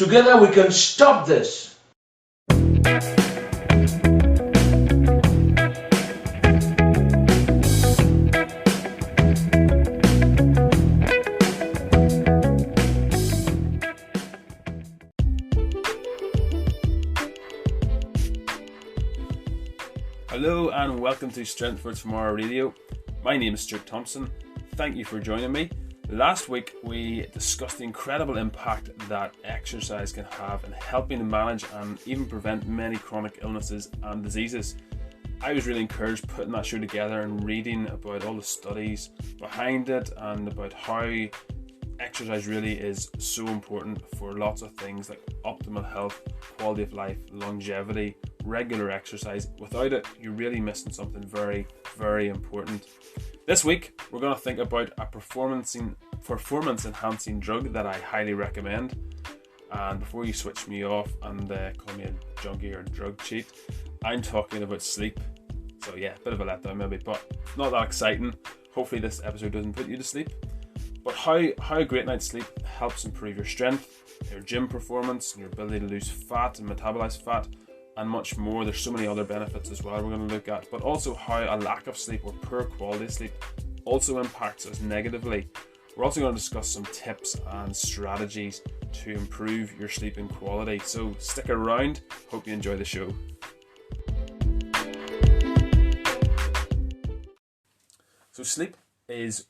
Together we can stop this. Hello and welcome to Strength for Tomorrow Radio. My name is Stuart Thompson. Thank you for joining me. Last week we discussed the incredible impact that exercise can have in helping to manage and even prevent many chronic illnesses and diseases. I was really encouraged putting that show together and reading about all the studies behind it and about how exercise really is so important for lots of things like optimal health, quality of life, longevity, regular exercise. Without it, you're really missing something very, very important. This week, we're going to think about a performance enhancing drug that I highly recommend. And before you switch me off and call me a junkie or drug cheat, I'm talking about sleep. So yeah, a bit of a letdown maybe, but not that exciting. Hopefully this episode doesn't put you to sleep. But how a great night's sleep helps improve your strength, your gym performance, and your ability to lose fat and metabolize fat, and much more. There's so many other benefits as well we're going to look at, but also how a lack of sleep or poor quality of sleep also impacts us negatively. We're also going to discuss some tips and strategies to improve your sleeping quality. So stick around. Hope you enjoy the show. So sleep is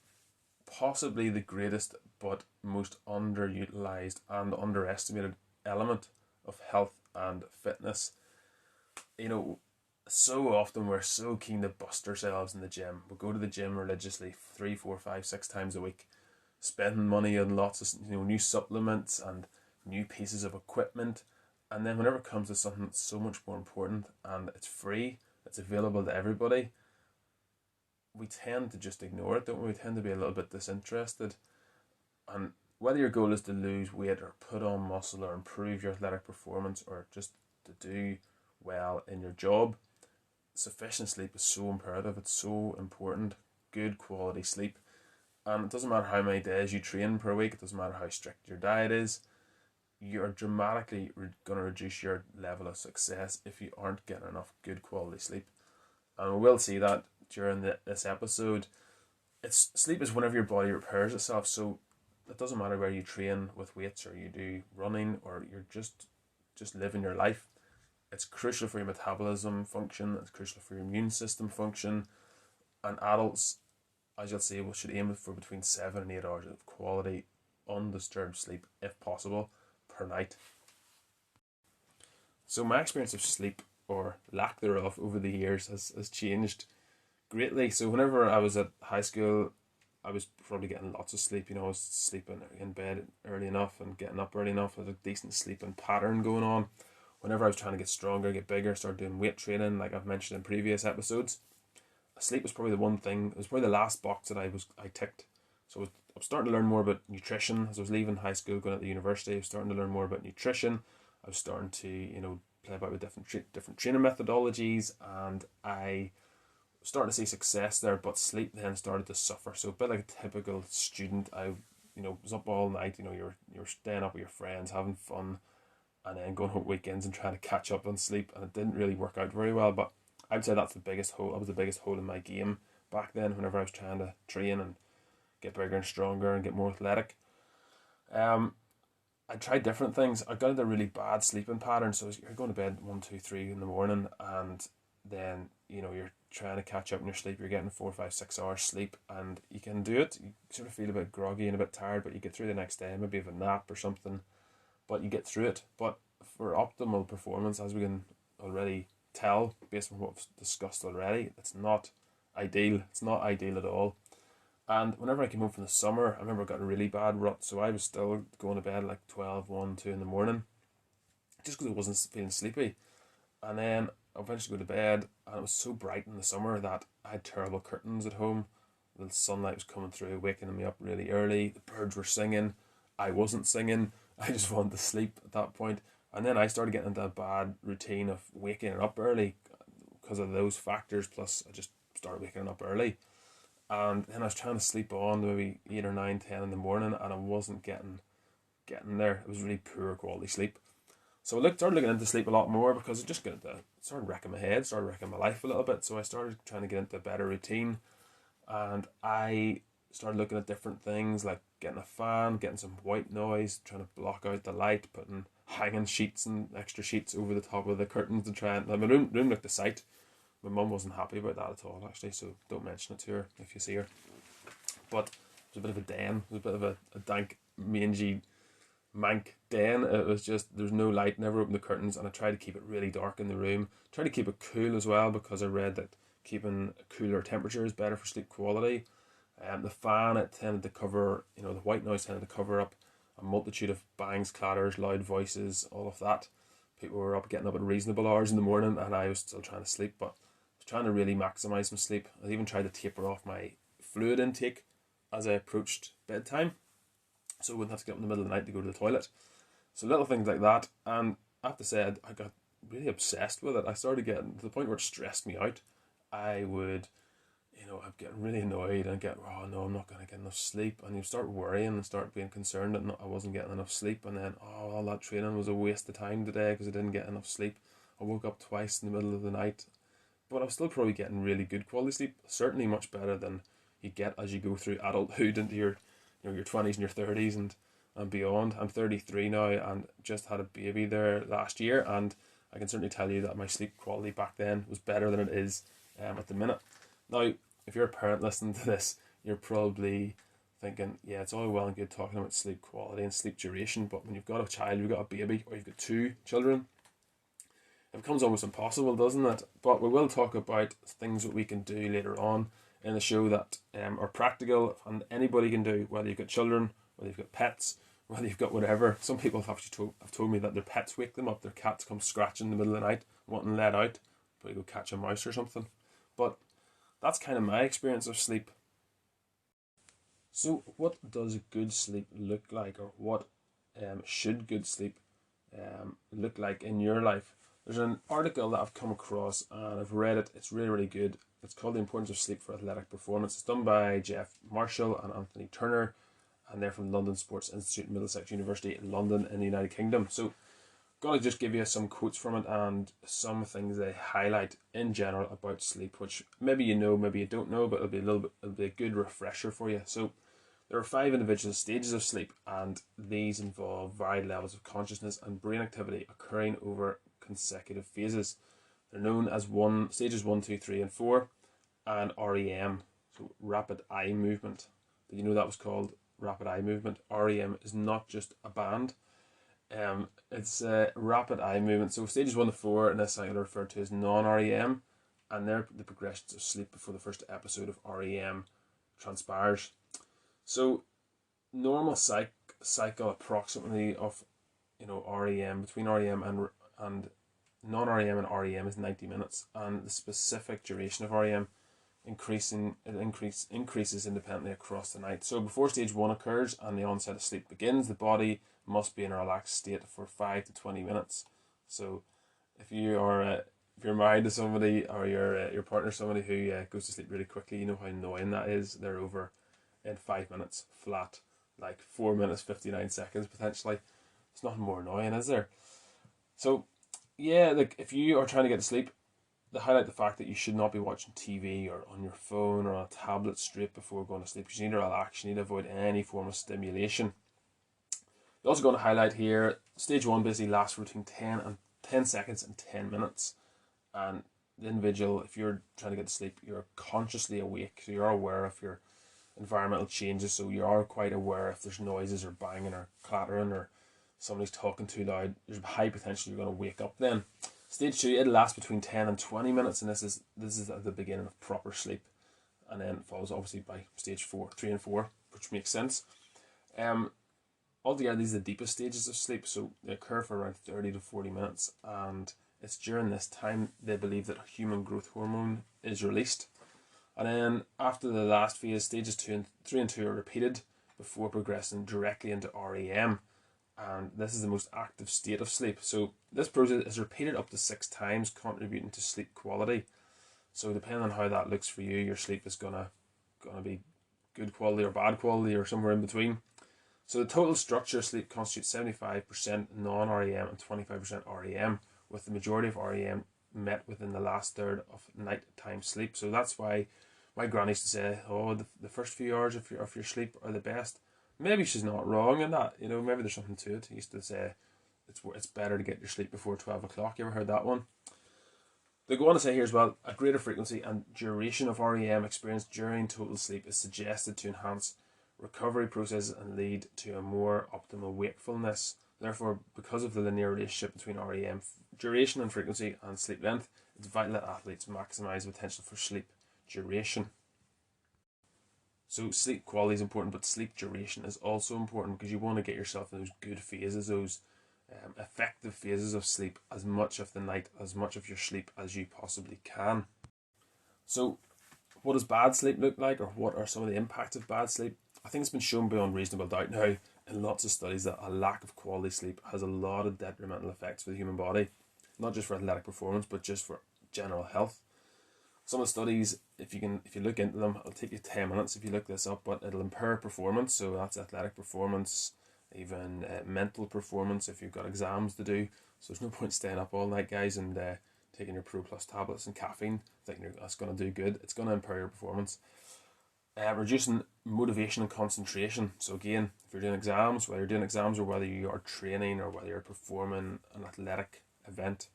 possibly the greatest but most underutilized and underestimated element of health and fitness. You know, so often we're so keen to bust ourselves in the gym. We'll go to the gym religiously 3, 4, 5, 6 times a week, spending money on lots of new supplements and new pieces of equipment. And then whenever it comes to something that's so much more important and it's free, it's available to everybody, we tend to just ignore it, don't we? We tend to be a little bit disinterested. And whether your goal is to lose weight or put on muscle or improve your athletic performance or just to do well in your job, sufficient sleep is so imperative. It's so important. Good quality sleep. And it doesn't matter how many days you train per week, it doesn't matter how strict your diet is, you're dramatically going to reduce your level of success if you aren't getting enough good quality sleep. And we will see that during this episode. Sleep is whenever your body repairs itself, so it doesn't matter where you train with weights or you do running or you're just living your life. It's crucial for your metabolism function, it's crucial for your immune system function, and adults, as you'll see, we should aim for between 7 and 8 hours of quality undisturbed sleep if possible per night. So my experience of sleep or lack thereof over the years has changed greatly. So whenever I was at high school, I was probably getting lots of sleep. I was sleeping in bed early enough and getting up early enough. I had a decent sleeping pattern going on. Whenever I was trying to get stronger, get bigger, start doing weight training, like I've mentioned in previous episodes, sleep was probably the one thing. It was probably the last box that I ticked. So I was starting to learn more about nutrition as I was leaving high school, going to the university. I was starting to learn more about nutrition. I was starting to play about with different training methodologies, and I started to see success there. But sleep then started to suffer. So a bit like a typical student, I was up all night. You're staying up with your friends, having fun, and then going home weekends and trying to catch up on sleep, and it didn't really work out very well. But I would say that's the biggest hole. That was the biggest hole in my game back then. Whenever I was trying to train and get bigger and stronger and get more athletic, I tried different things. I got into a really bad sleeping pattern. So you're going to bed 1, 2, 3 in the morning, and then you're trying to catch up in your sleep. You're getting 4, 5, 6 hours sleep, and you can do it. You sort of feel a bit groggy and a bit tired, but you get through the next day. Maybe have a nap or something, but you get through it. But for optimal performance, as we can already tell based on what we've discussed already, it's not ideal. It's not ideal at all. And whenever I came home from the summer, I remember I got a really bad rut, so I was still going to bed like 12, 1, 2 in the morning, just because I wasn't feeling sleepy. And then I eventually go to bed, and it was so bright in the summer that I had terrible curtains at home. The sunlight was coming through, waking me up really early. The birds were singing. I wasn't singing. I just wanted to sleep at that point. And then I started getting into a bad routine of waking up early because of those factors. Plus, I just started waking up early. And then I was trying to sleep on maybe 8 or 9, 10 in the morning, and I wasn't getting getting there. It was really poor quality sleep. So I started looking into sleep a lot more because it just started wrecking my head, started wrecking my life a little bit. So I started trying to get into a better routine, and I started looking at different things like getting a fan, getting some white noise, trying to block out the light, putting hanging sheets and extra sheets over the top of the curtains to try and my room looked a sight. My mum wasn't happy about that at all, actually, so don't mention it to her if you see her. But it was a bit of a den, it was a bit of a dank, mangy, mank den. It was just, there's no light, never opened the curtains, and I tried to keep it really dark in the room. Tried to keep it cool as well, because I read that keeping a cooler temperature is better for sleep quality. The fan, it tended to cover, the white noise tended to cover up a multitude of bangs, clatters, loud voices, all of that. People were getting up at reasonable hours in the morning, and I was still trying to sleep, but I was trying to really maximise my sleep. I even tried to taper off my fluid intake as I approached bedtime, so I wouldn't have to get up in the middle of the night to go to the toilet. So little things like that, and I have to say, I got really obsessed with it. I started getting to the point where it stressed me out. I would, I'd get really annoyed and get, oh no, I'm not going to get enough sleep. And you start worrying and start being concerned that I wasn't getting enough sleep. And then, oh, all that training was a waste of time today because I didn't get enough sleep. I woke up twice in the middle of the night. But I was still probably getting really good quality sleep. Certainly much better than you get as you go through adulthood into your 20s and your 30s and beyond. I'm 33 now and just had a baby there last year. And I can certainly tell you that my sleep quality back then was better than it is at the minute. Now, if you're a parent listening to this, you're probably thinking, yeah, it's all well and good talking about sleep quality and sleep duration, but when you've got a child, you've got a baby, or you've got two children, it becomes almost impossible, doesn't it? But we will talk about things that we can do later on in the show that are practical and anybody can do, whether you've got children, whether you've got pets, whether you've got whatever. Some people have actually told me that their pets wake them up, their cats come scratching in the middle of the night, wanting let out, but go catch a mouse or something. But that's kind of my experience of sleep. So what does good sleep look like, or what should good sleep look like in your life? There's an article that I've come across and I've read it. It's really, really good. It's called The Importance of Sleep for Athletic Performance. It's done by Jeff Marshall and Anthony Turner, and they're from London Sports Institute, Middlesex University in London in the United Kingdom. So going to just give you some quotes from it and some things they highlight in general about sleep, which maybe you know, maybe you don't know, but it'll be a good refresher for you. So there are 5 individual stages of sleep, and these involve varied levels of consciousness and brain activity occurring over consecutive phases. They're known as stages 1, 2, 3, and 4, and REM, so rapid eye movement. Did you know that was called rapid eye movement? REM is not just a band. It's rapid eye movement. So stages 1 to 4 in this cycle are referred to as non-REM, and they're the progressions of sleep before the first episode of REM transpires. So normal cycle approximately of REM, between REM and non-REM and REM is 90 minutes, and the specific duration of REM increases independently across the night. So before stage 1 occurs and the onset of sleep begins, the body must be in a relaxed state for 5 to 20 minutes. So if you're married to somebody, or your partner's somebody who goes to sleep really quickly, you know how annoying that is. They're over in 5 minutes flat, like 4 minutes 59 seconds potentially. It's nothing more annoying, is there? So yeah, like if you are trying to get to sleep, they highlight the fact that you should not be watching TV or on your phone or on a tablet straight before going to sleep. You need to relax. You need to avoid any form of stimulation. They're also going to highlight here, stage 1 basically lasts between 10 seconds and 10 minutes. And the individual, if you're trying to get to sleep, you're consciously awake. So you're aware of your environmental changes. So you are quite aware if there's noises or banging or clattering or somebody's talking too loud. There's a high potential you're going to wake up then. Stage 2, it lasts between 10 and 20 minutes, and this is at the beginning of proper sleep, and then follows obviously by stage 3 and 4, which makes sense. Altogether, these are the deepest stages of sleep, so they occur for around 30 to 40 minutes, and it's during this time they believe that human growth hormone is released. And then after the last phase, stages 3 and 2 are repeated before progressing directly into REM. And this is the most active state of sleep. So this process is repeated up to 6 times, contributing to sleep quality. So depending on how that looks for you, your sleep is gonna be good quality or bad quality or somewhere in between. So the total structure of sleep constitutes 75% non-REM and 25% REM, with the majority of REM met within the last third of nighttime sleep. So that's why my granny used to say, oh, the first few hours of your sleep are the best. Maybe she's not wrong in that, maybe there's something to it. He used to say it's better to get your sleep before 12 o'clock. You ever heard that one? They go on to say here as well, a greater frequency and duration of REM experienced during total sleep is suggested to enhance recovery processes and lead to a more optimal wakefulness. Therefore, because of the linear relationship between REM duration and frequency and sleep length, it's vital that athletes maximise the potential for sleep duration. So sleep quality is important, but sleep duration is also important because you want to get yourself in those good phases, those effective phases of sleep as much of the night, as much of your sleep as you possibly can. So what does bad sleep look like, or what are some of the impacts of bad sleep? I think it's been shown beyond reasonable doubt now in lots of studies that a lack of quality sleep has a lot of detrimental effects for the human body, not just for athletic performance, but just for general health. Some of the studies, if you look into them, it'll take you 10 minutes if you look this up, but it'll impair performance. So that's athletic performance, even mental performance if you've got exams to do. So there's no point staying up all night, guys, and taking your Pro Plus tablets and caffeine, thinking that's going to do good. It's going to impair your performance. Reducing motivation and concentration. So again, if you're doing exams, whether you're doing exams or whether you are training or whether you're performing an athletic event,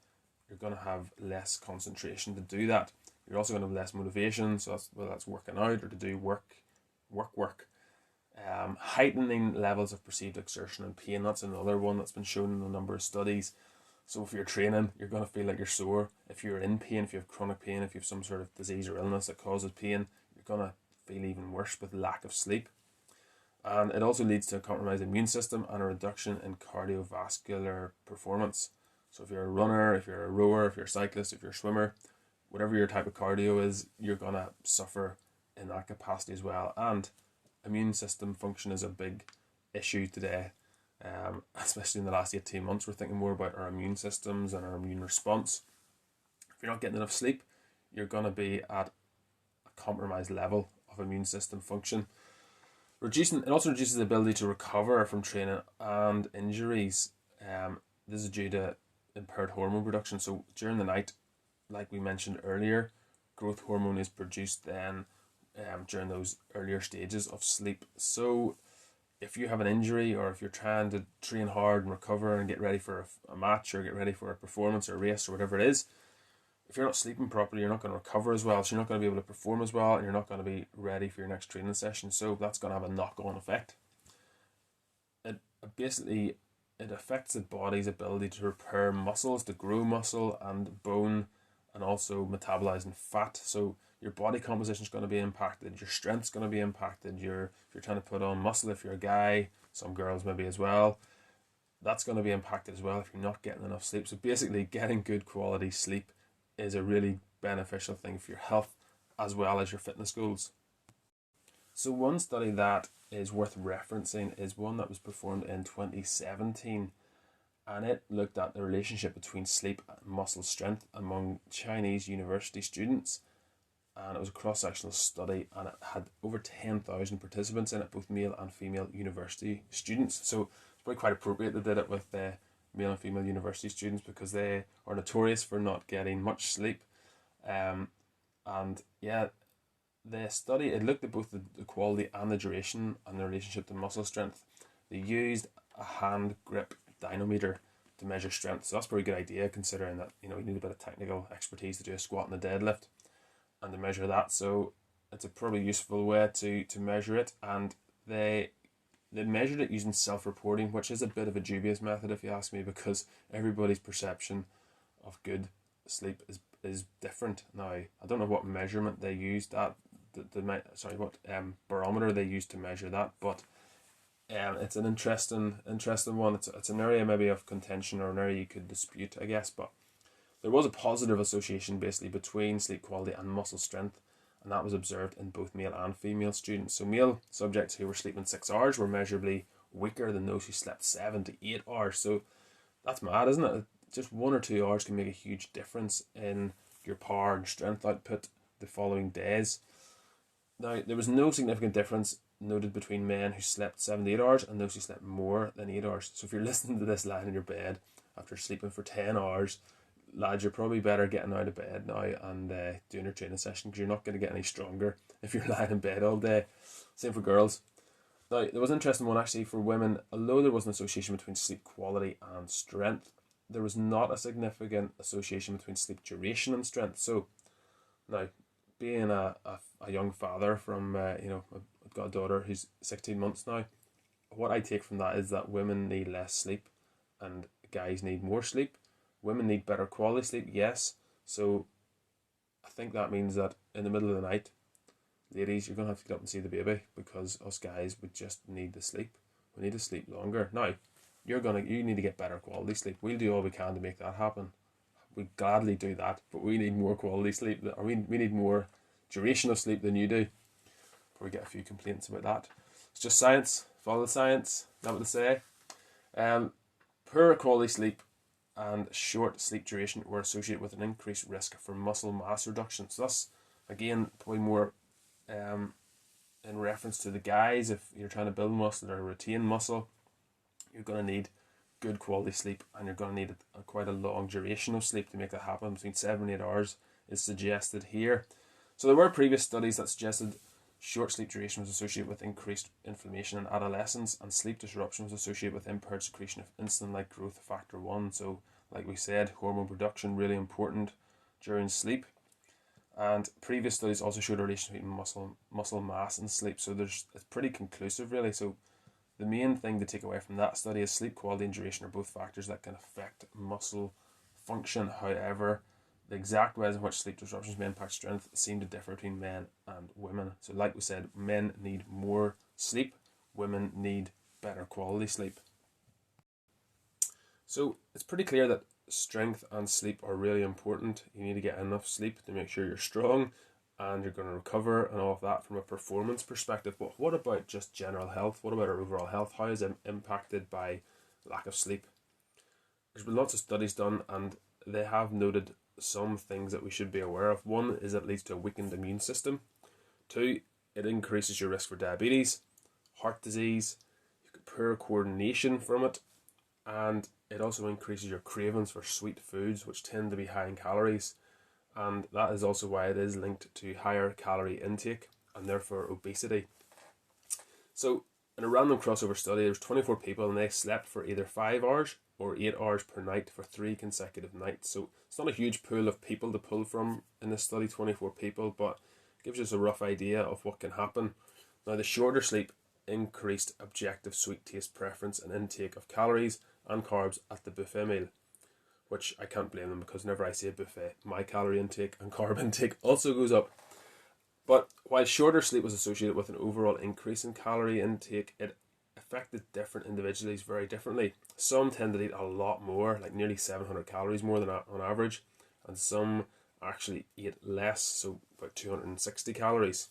you're going to have less concentration to do that. You're also going to have less motivation, so whether that's working out or to do work. Heightening levels of perceived exertion and pain, that's another one that's been shown in a number of studies. So if you're training, you're going to feel like you're sore. If you're in pain, if you have chronic pain, if you have some sort of disease or illness that causes pain, you're going to feel even worse with lack of sleep. And it also leads to a compromised immune system and a reduction in cardiovascular performance. So if you're a runner, if you're a rower, if you're a cyclist, if you're a swimmer, whatever your type of cardio is, you're going to suffer in that capacity as well. And immune system function is a big issue today, especially in the last 18 months. We're thinking more about our immune systems and our immune response. If you're not getting enough sleep, you're going to be at a compromised level of immune system function. It also reduces the ability to recover from training and injuries. This is due to impaired hormone production. So during the night, like we mentioned earlier, growth hormone is produced then during those earlier stages of sleep. So if you have an injury, or if you're trying to train hard and recover and get ready for a match or get ready for a performance or a race or whatever it is, if you're not sleeping properly, you're not going to recover as well, so you're not going to be able to perform as well, and you're not going to be ready for your next training session. So that's going to have a knock-on effect. It affects the body's ability to repair muscles, to grow muscle and bone, and also metabolizing fat. So your body composition is going to be impacted, your strength's going to be impacted, if you're trying to put on muscle, if you're a guy, some girls maybe as well, that's going to be impacted as well if you're not getting enough sleep. So basically, getting good quality sleep is a really beneficial thing for your health as well as your fitness goals. So one study that is worth referencing is one that was performed in 2017, and it looked at the relationship between sleep and muscle strength among Chinese university students. And it was a cross-sectional study, and it had over 10,000 participants in it, both male and female university students. So it's probably quite appropriate they did it with male and female university students, because they are notorious for not getting much sleep. And yeah, the study, it looked at both the quality and the duration and the relationship to muscle strength. They used a hand grip dynamometer to measure strength. So that's a pretty good idea, considering that you need a bit of technical expertise to do a squat and a deadlift and to measure that. So it's a probably useful way to measure it. And they measured it using self-reporting, which is a bit of a dubious method if you ask me, because everybody's perception of good sleep is different. Now, I don't know what measurement they used what barometer they used to measure that, but it's an interesting one. It's an area maybe of contention, or an area you could dispute, I guess, but there was a positive association basically between sleep quality and muscle strength, and that was observed in both male and female students. So male subjects who were sleeping 6 hours were measurably weaker than those who slept 7 to 8 hours. So that's mad, isn't it? Just 1 or 2 hours can make a huge difference in your power and strength output the following days. Now, there was no significant difference noted between men who slept 7 to 8 hours and those who slept more than 8 hours. So if you're listening to this lying in your bed after sleeping for 10 hours, lads, you're probably better getting out of bed now and doing your training session, because you're not going to get any stronger if you're lying in bed all day. Same for girls. Now, there was an interesting one actually for women. Although there was an association between sleep quality and strength, there was not a significant association between sleep duration and strength. So now, being a young father from, I've got a daughter who's 16 months now, what I take from that is that women need less sleep and guys need more sleep. Women need better quality sleep, yes. So I think that means that in the middle of the night, ladies, you're going to have to get up and see the baby, because us guys would just need to sleep. We need to sleep longer. Now, you need to get better quality sleep. We'll do all we can to make that happen. We gladly do that, but we need more quality sleep, or we need more duration of sleep than you do. Probably get a few complaints about that. It's just science. Follow the science. Not what to say. Poor quality sleep and short sleep duration were associated with an increased risk for muscle mass reduction. So that's, again, probably more in reference to the guys. If you're trying to build muscle or retain muscle, you're going to need good quality sleep, and you're going to need quite a long duration of sleep to make that happen. Between 7 and 8 hours is suggested here. So there were previous studies that suggested short sleep duration was associated with increased inflammation in adolescence, and sleep disruption was associated with impaired secretion of insulin-like growth factor 1. So, like we said, hormone production really important during sleep. And previous studies also showed a relation between muscle mass and sleep. So it's pretty conclusive, really. So the main thing to take away from that study is sleep quality and duration are both factors that can affect muscle function. However, the exact ways in which sleep disruptions may impact strength seem to differ between men and women. So like we said, men need more sleep, women need better quality sleep. So it's pretty clear that strength and sleep are really important. You need to get enough sleep to make sure you're strong and you're going to recover and all of that from a performance perspective. But what about just general health? What about our overall health? How is it impacted by lack of sleep? There's been lots of studies done, and they have noted some things that we should be aware of. One is it leads to a weakened immune system. 2, it increases your risk for diabetes, heart disease, you get poor coordination from it, and it also increases your cravings for sweet foods, which tend to be high in calories, and that is also why it is linked to higher calorie intake and therefore obesity. So in a random crossover study, there was 24 people and they slept for either 5 hours or 8 hours per night for 3 consecutive nights. So it's not a huge pool of people to pull from in this study, 24 people, but it gives us a rough idea of what can happen. Now, the shorter sleep increased objective sweet taste preference and intake of calories and carbs at the buffet meal, which I can't blame them, because whenever I say a buffet, my calorie intake and carb intake also goes up. But while shorter sleep was associated with an overall increase in calorie intake, it affected different individuals very differently. Some tended to eat a lot more, like nearly 700 calories more than on average, and some actually ate less, so about 260 calories.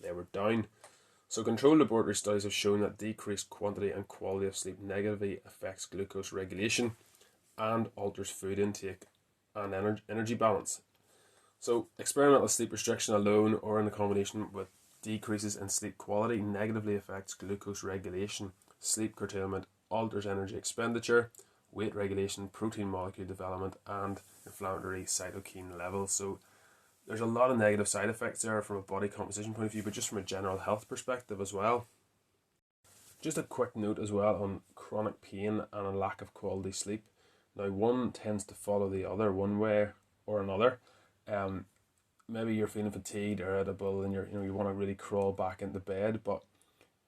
They were down. So controlled laboratory studies have shown that decreased quantity and quality of sleep negatively affects glucose regulation and alters food intake and energy balance. So experimental sleep restriction alone or in combination with decreases in sleep quality negatively affects glucose regulation, sleep curtailment, alters energy expenditure, weight regulation, protein molecule development, and inflammatory cytokine levels. So there's a lot of negative side effects there from a body composition point of view, but just from a general health perspective as well. Just a quick note as well on chronic pain and a lack of quality sleep. Now, one tends to follow the other one way or another. Maybe you're feeling fatigued or irritable and you want to really crawl back into bed, but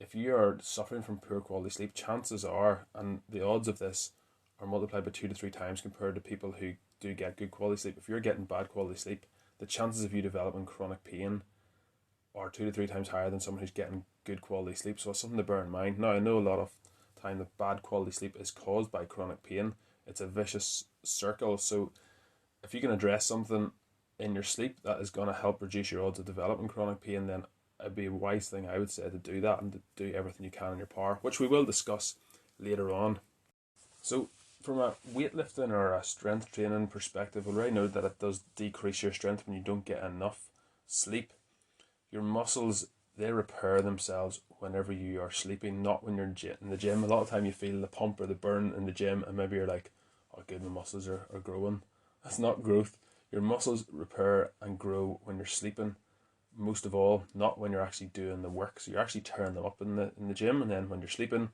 if you are suffering from poor quality sleep, chances are, and the odds of this are multiplied by 2 to 3 times compared to people who do get good quality sleep. If you're getting bad quality sleep, the chances of you developing chronic pain are 2 to 3 times higher than someone who's getting good quality sleep. So it's something to bear in mind. Now, I know a lot of time that bad quality sleep is caused by chronic pain. It's a vicious circle. So if you can address something in your sleep that is going to help reduce your odds of developing chronic pain, then it'd be a wise thing, I would say, to do that and to do everything you can in your power, which we will discuss later on. So from a weightlifting or a strength training perspective, we already know that it does decrease your strength when you don't get enough sleep. Your muscles they repair themselves whenever you are sleeping, not when you're in the gym. A lot of time you feel the pump or the burn in the gym, and maybe you're like, oh good, my muscles are growing. That's not growth. Your muscles repair and grow when you're sleeping, most of all, not when you're actually doing the work. So you're actually tearing them up in the gym, and then when you're sleeping,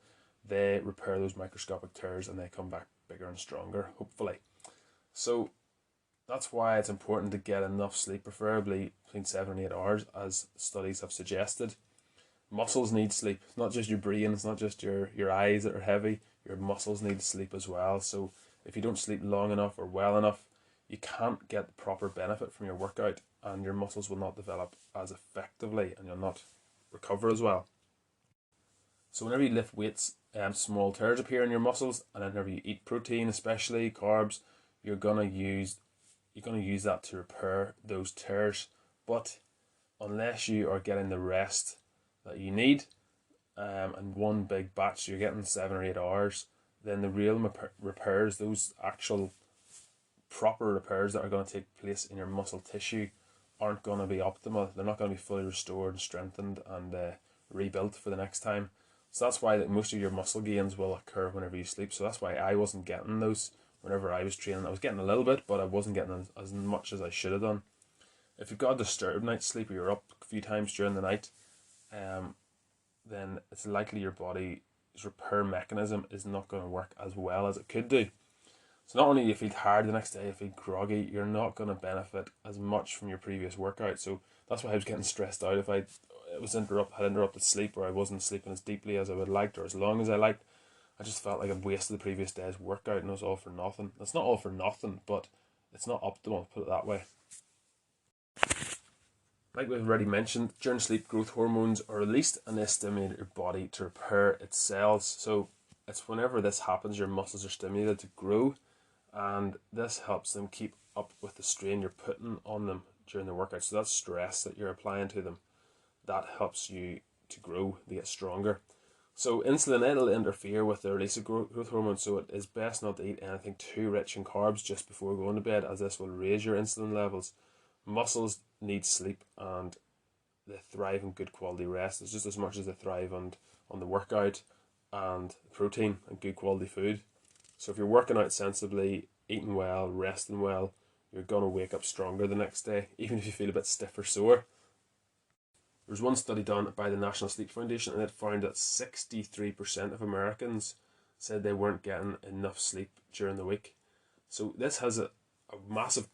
they repair those microscopic tears and they come back bigger and stronger, hopefully. So that's why it's important to get enough sleep, preferably between 7 and 8 hours, as studies have suggested. Muscles need sleep. It's not just your brain, it's not just your eyes that are heavy. Your muscles need sleep as well. So if you don't sleep long enough or well enough, you can't get the proper benefit from your workout, and your muscles will not develop as effectively, and you'll not recover as well. So whenever you lift weights, small tears appear in your muscles, and whenever you eat protein, especially carbs, you're gonna use that to repair those tears. But unless you are getting the rest that you need, and one big batch, you're getting 7 or 8 hours, then the real repairs, those actual proper repairs that are going to take place in your muscle tissue, aren't going to be optimal. They're not going to be fully restored and strengthened and rebuilt for the next time. So that's why that most of your muscle gains will occur whenever you sleep. So that's why I wasn't getting those whenever I was training. I was getting a little bit, but I wasn't getting as much as I should have done. If you've got a disturbed night's sleep, or you're up a few times during the night, then it's likely your body's repair mechanism is not going to work as well as it could do. So not only do you feel tired the next day, you feel groggy, you're not going to benefit as much from your previous workout. So that's why I was getting stressed out if I had interrupted sleep, or I wasn't sleeping as deeply as I would like or as long as I liked. I just felt like I'd wasted the previous day's workout, and it was all for nothing. It's not all for nothing, but it's not optimal, put it that way. Like we've already mentioned, during sleep, growth hormones are released, and they stimulate your body to repair its cells. So it's whenever this happens, your muscles are stimulated to grow, and this helps them keep up with the strain you're putting on them during the workout. So that's stress that you're applying to them. That helps you to grow, to get stronger. So insulin, it'll interfere with the release of growth hormone, so it is best not to eat anything too rich in carbs just before going to bed, as this will raise your insulin levels. Muscles need sleep, and they thrive on good quality rest. It's just as much as they thrive on the workout and protein and good quality food. So if you're working out sensibly, eating well, resting well, you're going to wake up stronger the next day, even if you feel a bit stiff or sore. There was one study done by the National Sleep Foundation, and it found that 63% of Americans said they weren't getting enough sleep during the week. So this has a massive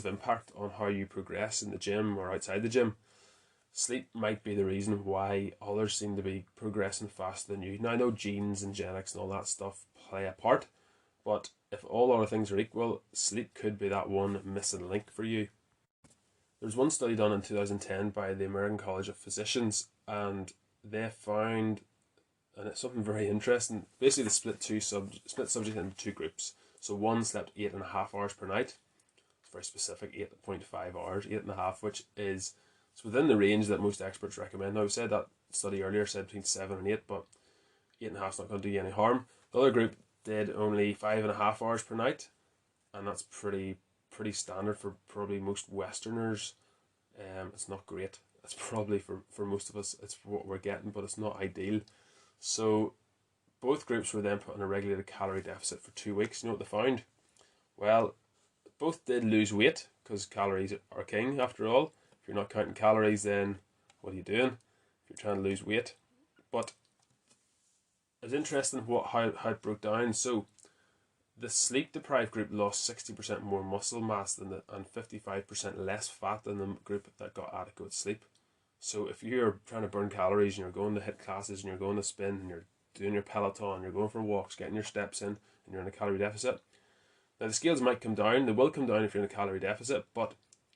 impact on how you progress in the gym or outside the gym. Sleep might be the reason why others seem to be progressing faster than you. Now I know genes and genetics and all that stuff play a part, but if all other things are equal, sleep could be that one missing link for you. There was one study done in 2010 by the American College of Physicians, and they found, and it's something very interesting. Basically, they split subjects into two groups. So one slept 8.5 hours per night. It's very specific, 8.5 hours, 8.5, which is it's within the range that most experts recommend. Now, I said that study earlier said between 7 and 8, but 8.5 is not going to do you any harm. The other group did only 5.5 hours per night, and that's pretty standard for probably most Westerners. It's not great. It's probably for most of us, it's what we're getting, but it's not ideal. So both groups were then put on a regulated calorie deficit for 2 weeks. You know what they found? Well, both did lose weight, because calories are king after all. If you're not counting calories, then what are you doing if you're trying to lose weight? But it's interesting how it broke down. So the sleep deprived group lost 60% more muscle mass and 55% less fat than the group that got adequate sleep. So if you're trying to burn calories and you're going to HIIT classes and you're going to spin and you're doing your Peloton, you're going for walks, getting your steps in, and you're in a calorie deficit, now the scales might come down. They will come down if you're in a calorie deficit, but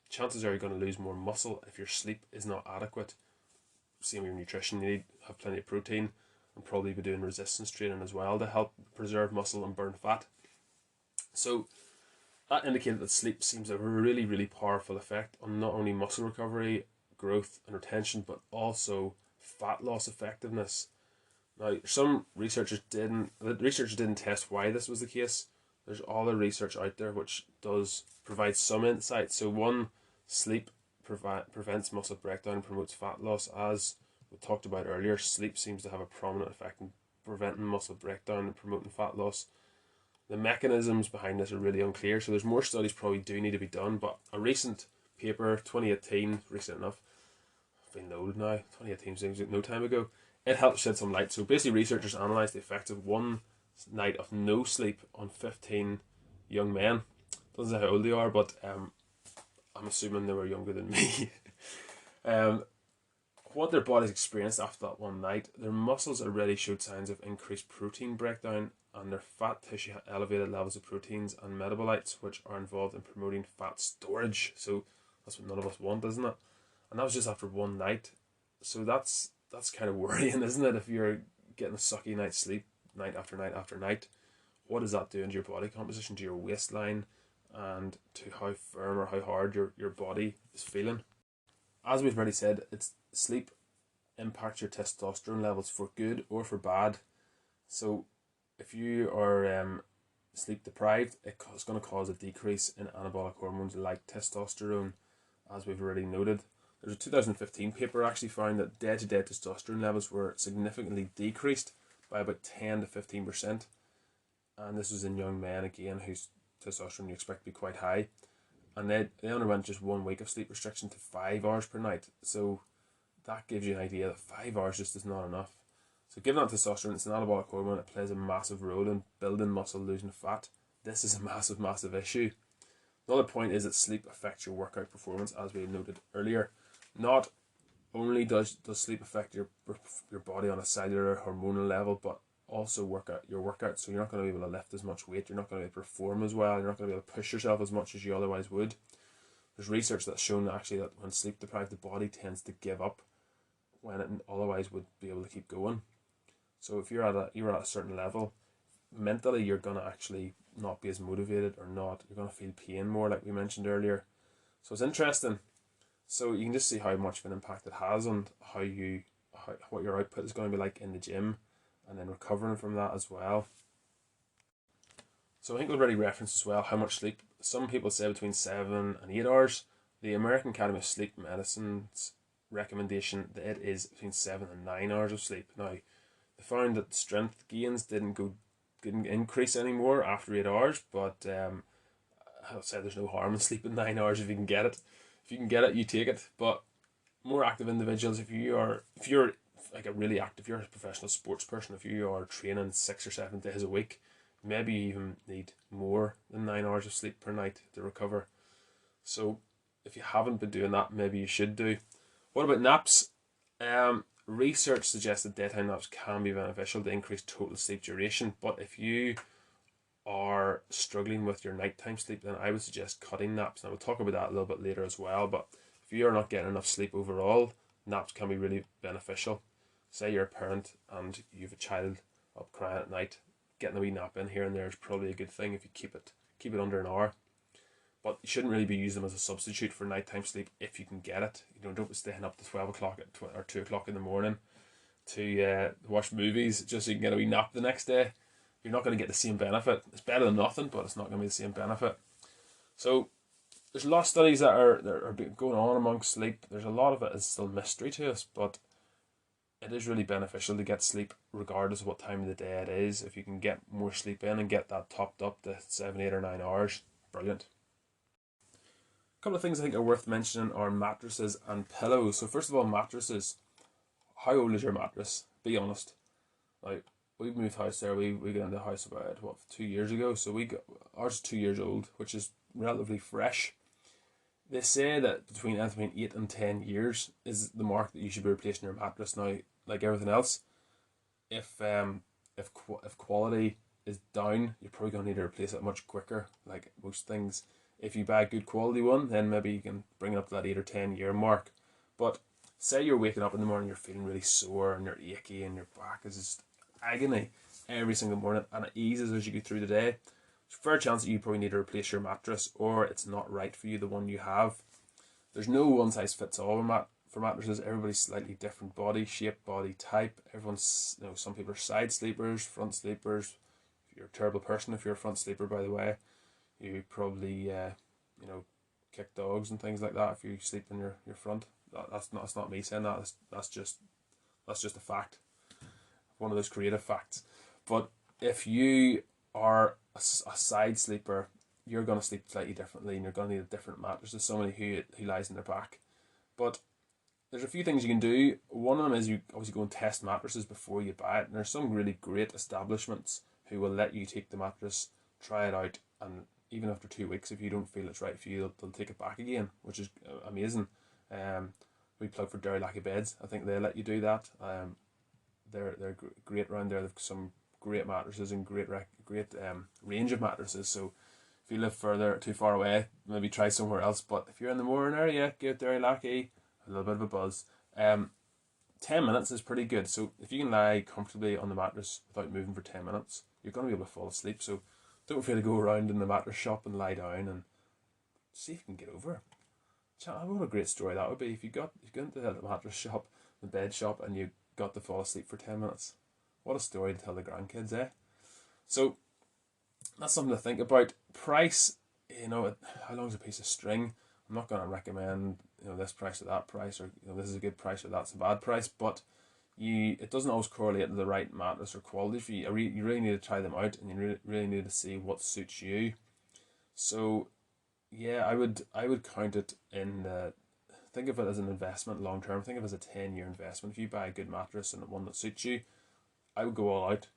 chances are you're going to lose more muscle if your sleep is not adequate. Same with your nutrition. You need to have plenty of protein and probably be doing resistance training as well to help preserve muscle and burn fat. So that indicated that sleep seems a really, really powerful effect on not only muscle recovery, growth and retention, but also fat loss effectiveness. Now, some researchers didn't test why this was the case. There's other research out there which does provide some insight. So one, sleep prevents muscle breakdown and promotes fat loss, as we talked about earlier, sleep seems to have a prominent effect in preventing muscle breakdown and promoting fat loss. The mechanisms behind this are really unclear, so there's more studies probably do need to be done, but a recent paper, 2018, recent enough, I've been old now, 2018 seems like no time ago, it helped shed some light. So basically researchers analysed the effects of one night of no sleep on 15 young men. Doesn't say how old they are, but I'm assuming they were younger than me. um, what their bodies experienced after that one night, their muscles already showed signs of increased protein breakdown, and their fat tissue had elevated levels of proteins and metabolites, which are involved in promoting fat storage. So that's what none of us want, isn't it? And that was just after one night. So that's kind of worrying, isn't it? If you're getting a sucky night's sleep night after night after night, what is that doing to your body composition, to your waistline, and to how firm or how hard your body is feeling? As we've already said, it's sleep impacts your testosterone levels for good or for bad. So if you are sleep deprived, it's going to cause a decrease in anabolic hormones like testosterone, as we've already noted. There's a 2015 paper actually found that day-to-day testosterone levels were significantly decreased by about 10 to 15%. And this was in young men, again, whose testosterone you expect to be quite high. And they underwent just 1 week of sleep restriction to 5 hours per night. So that gives you an idea that 5 hours just is not enough. So given that testosterone, it's an anabolic hormone, it plays a massive role in building muscle, losing fat. This is a massive, massive issue. Another point is that sleep affects your workout performance, as we noted earlier. Not only does sleep affect your body on a cellular hormonal level, but also your workout. So you're not going to be able to lift as much weight, you're not going to be able to perform as well, you're not going to be able to push yourself as much as you otherwise would. There's research that's shown actually that when sleep deprived, the body tends to give up when it otherwise would be able to keep going. So if you're at a certain level, mentally you're going to actually not be as motivated, or not, you're going to feel pain more, like we mentioned earlier. So it's interesting. So you can just see how much of an impact it has on what your output is going to be like in the gym, and then recovering from that as well. So I think we already referenced as well how much sleep. Some people say between 7 and 8 hours. The American Academy of Sleep Medicine's recommendation that it is between 7 and 9 hours of sleep. Now, they found that strength gains didn't increase anymore after 8 hours, but I'll say there's no harm in sleeping 9 hours if you can get it. If you can get it, you take it. But more active individuals, if you're like a really active, you're a professional sports person, if you are training 6 or 7 days a week, maybe you even need more than 9 hours of sleep per night to recover. So if you haven't been doing that, maybe you should do. What about naps? Research suggests that daytime naps can be beneficial to increase total sleep duration, but if you are struggling with your nighttime sleep, then I would suggest cutting naps. And I will talk about that a little bit later as well, but if you are not getting enough sleep overall, naps can be really beneficial. Say you're a parent and you have a child up crying at night, getting a wee nap in here and there is probably a good thing if you keep it under an hour. But you shouldn't really be using them as a substitute for nighttime sleep if you can get it. Don't be staying up to 12 o'clock or 2 o'clock in the morning to watch movies just so you can get a wee nap the next day. You're not going to get the same benefit. It's better than nothing, but it's not going to be the same benefit. So there's a lot of studies that are going on amongst sleep. There's a lot of it is still mystery to us, but it is really beneficial to get sleep regardless of what time of the day it is. If you can get more sleep in and get that topped up to 7, 8 or 9 hours, brilliant. A couple of things I think are worth mentioning are mattresses and pillows. So first of all, mattresses. How old is your mattress? Be honest. Like, we moved house there. We got into the house about 2 years ago. So ours is 2 years old, which is relatively fresh. They say that between 8 and 10 years is the mark that you should be replacing your mattress. Now, like everything else, if quality is down, you're probably going to need to replace it much quicker. Like most things, if you buy a good quality one, then maybe you can bring it up to that 8 or 10 year mark. But say you're waking up in the morning, you're feeling really sore and you're achy and your back is just agony every single morning, and it eases as you go through the day. There's a fair chance that you probably need to replace your mattress, or it's not right for you, the one you have. There's no one size fits all for mattresses. Everybody's slightly different body shape, body type. Everyone's, some people are side sleepers, front sleepers. If you're a terrible person if you're a front sleeper, by the way. You probably kick dogs and things like that if you sleep in your front. That's not me saying that. That's just That's just a fact. One of those creative facts. But if you are a side sleeper, you're going to sleep slightly differently, and you're going to need a different mattress to somebody who lies in their back. But there's a few things you can do. One of them is you obviously go and test mattresses before you buy it. And there's some really great establishments who will let you take the mattress, try it out, and even after 2 weeks, if you don't feel it's right for you, they'll take it back again, which is amazing. We plug for Derry Lackey Beds. I think they let you do that. They're great around there. They've some great mattresses and great range of mattresses. So if you live too far away, maybe try somewhere else. But if you're in the Moran area, give Derry Lackey a little bit of a buzz. 10 minutes is pretty good. So if you can lie comfortably on the mattress without moving for 10 minutes, you're going to be able to fall asleep. So don't be afraid to go around in the mattress shop and lie down and see if you can get over it. What a great story that would be if you got into the mattress shop, the bed shop, and you got to fall asleep for 10 minutes. What a story to tell the grandkids, eh? So that's something to think about. Price, how long is a piece of string? I'm not going to recommend this price or that price, or this is a good price or that's a bad price, but it doesn't always correlate to the right mattress or quality for you. You really need to try them out, and you really need to see what suits you. So yeah, I would count it in think of it as an investment long term. Think of it as a 10-year investment. If you buy a good mattress and one that suits you, I would go all out.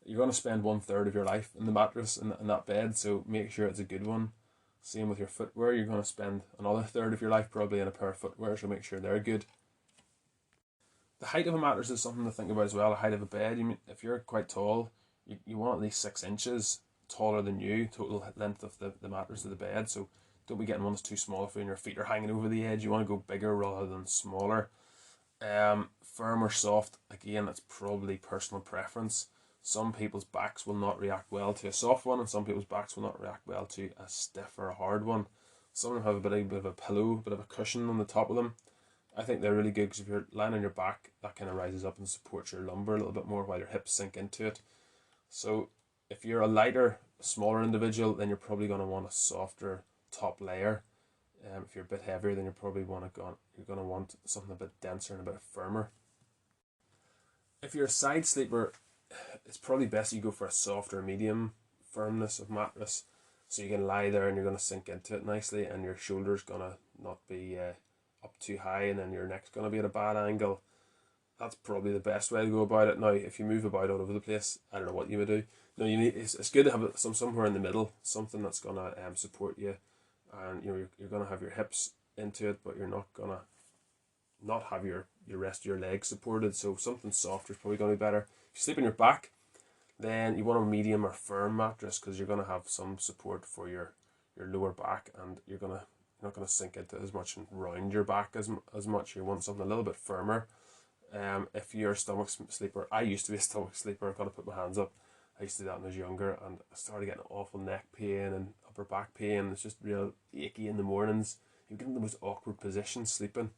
You're going to spend 1/3 of your life in the mattress in that bed, so make sure it's a good one. Same with your footwear. You're going to spend another third of your life probably in a pair of footwear, so make sure they're good. The height of a mattress is something to think about as well. The height of a bed. If you're quite tall, you want at least 6 inches taller than you, total length of the mattress of the bed. So don't be getting one that's too small for you and your feet are hanging over the edge. You want to go bigger rather than smaller. Firm or soft, again, that's probably personal preference. Some people's backs will not react well to a soft one, and some people's backs will not react well to a stiff or a hard one. Some of them have a bit of a pillow, a bit of a cushion on the top of them. I think they're really good because if you're lying on your back, that kind of rises up and supports your lumbar a little bit more while your hips sink into it. So if you're a lighter, smaller individual, then you're probably going to want a softer top layer. If you're a bit heavier, then you're going to want something a bit denser and a bit firmer. If you're a side sleeper, it's probably best you go for a soft or medium firmness of mattress, so you can lie there and you're going to sink into it nicely, and your shoulder's going to not be up too high, and then your neck's going to be at a bad angle. That's probably the best way to go about it. Now, if you move about all over the place, I don't know what you would do. No, it's good to have somewhere in the middle, something that's going to support you, and you're going to have your hips into it, but you're not going to not have your rest of your legs supported. So something softer is probably going to be better. If you sleep on your back, then you want a medium or firm mattress because you're going to have some support for your lower back, and you're not going to sink into it as much and round your back as much. You want something a little bit firmer. If you're a stomach sleeper, I used to be a stomach sleeper. I've got to put my hands up. I used to do that when I was younger, and I started getting awful neck pain and upper back pain. It's just real achy in the mornings. You get in the most awkward position sleeping.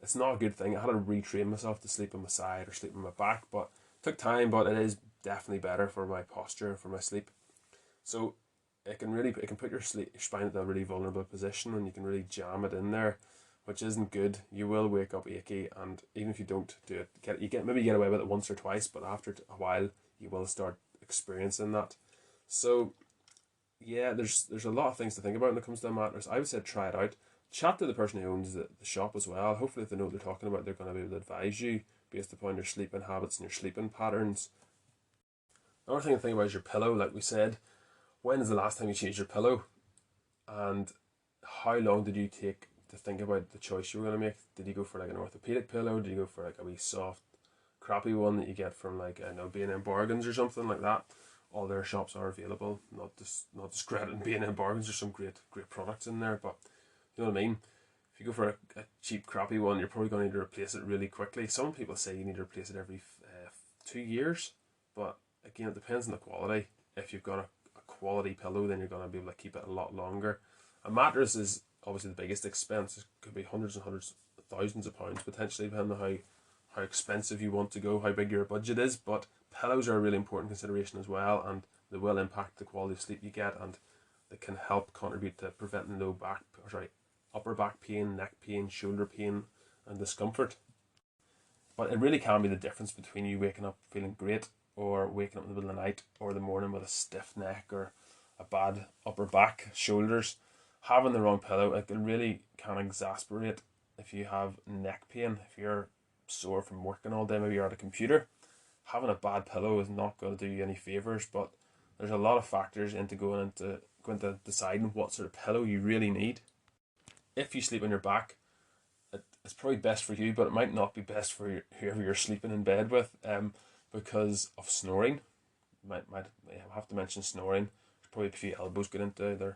It's not a good thing. I had to retrain myself to sleep on my side or sleep on my back, but it took time. But it is definitely better for my posture and for my sleep. So it can put your spine into a really vulnerable position, and you can really jam it in there, which isn't good. You will wake up achy, and even if you don't do it, maybe you get away with it once or twice, but after a while you will start experiencing that. So yeah, there's a lot of things to think about when it comes to a mattress. I would say try it out. Chat to the person who owns the shop as well. Hopefully if they know what they're talking about, they're going to be able to advise you based upon your sleeping habits and your sleeping patterns. Another thing to think about is your pillow. Like we said, when is the last time you changed your pillow? And how long did you take to think about the choice you were going to make? Did you go for like an orthopedic pillow? Did you go for like a wee soft, crappy one that you get from like B&M Bargains or something like that? All their shops are available. Not discrediting B&M Bargains. There's some great products in there, but you know what I mean? If you go for a cheap, crappy one, you're probably going to need to replace it really quickly. Some people say you need to replace it every 2 years, but again, it depends on the quality. If you've got a quality pillow, then you're going to be able to keep it a lot longer. A mattress is obviously the biggest expense. It could be hundreds and hundreds of thousands of pounds potentially, depending on how expensive you want to go, how big your budget is. But pillows are a really important consideration as well, and they will impact the quality of sleep you get, and they can help contribute to preventing upper back pain, neck pain, shoulder pain, and discomfort. But it really can be the difference between you waking up feeling great or waking up in the middle of the night or the morning with a stiff neck or a bad upper back, shoulders. Having the wrong pillow, it really can exasperate if you have neck pain, if you're sore from working all day, maybe you're at a computer. Having a bad pillow is not going to do you any favors, but there's a lot of factors into going into deciding what sort of pillow you really need. If you sleep on your back, it's probably best for you, but it might not be best for whoever you're sleeping in bed with, because of snoring. Might have to mention snoring. There's probably a few elbows get into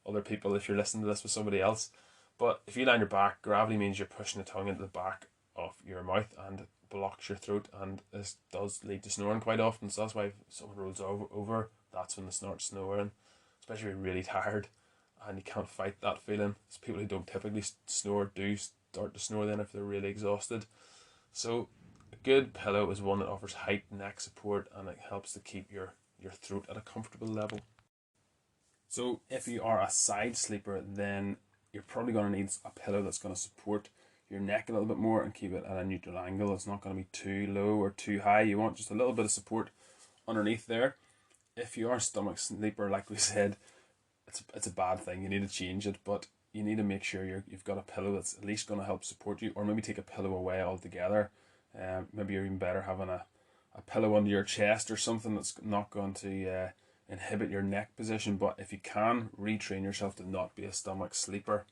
other people if you're listening to this with somebody else. But if you lie on your back, gravity means you're pushing the tongue into the back of your mouth and blocks your throat, and this does lead to snoring quite often. So that's why if someone rolls over, that's when they start snoring, especially if you're really tired and you can't fight that feeling. It's people who don't typically snore do start to snore then if they're really exhausted. So a good pillow is one that offers height, neck support, and it helps to keep your throat at a comfortable level. So if you are a side sleeper, then you're probably going to need a pillow that's going to support your neck a little bit more and keep it at a neutral angle. It's not going to be too low or too high. You want just a little bit of support underneath there. If you are a stomach sleeper, like we said, it's a bad thing. You need to change it, but you need to make sure you've got a pillow that's at least going to help support you, or maybe take a pillow away altogether. Maybe you're even better having a pillow under your chest or something that's not going to inhibit your neck position. But if you can, retrain yourself to not be a stomach sleeper.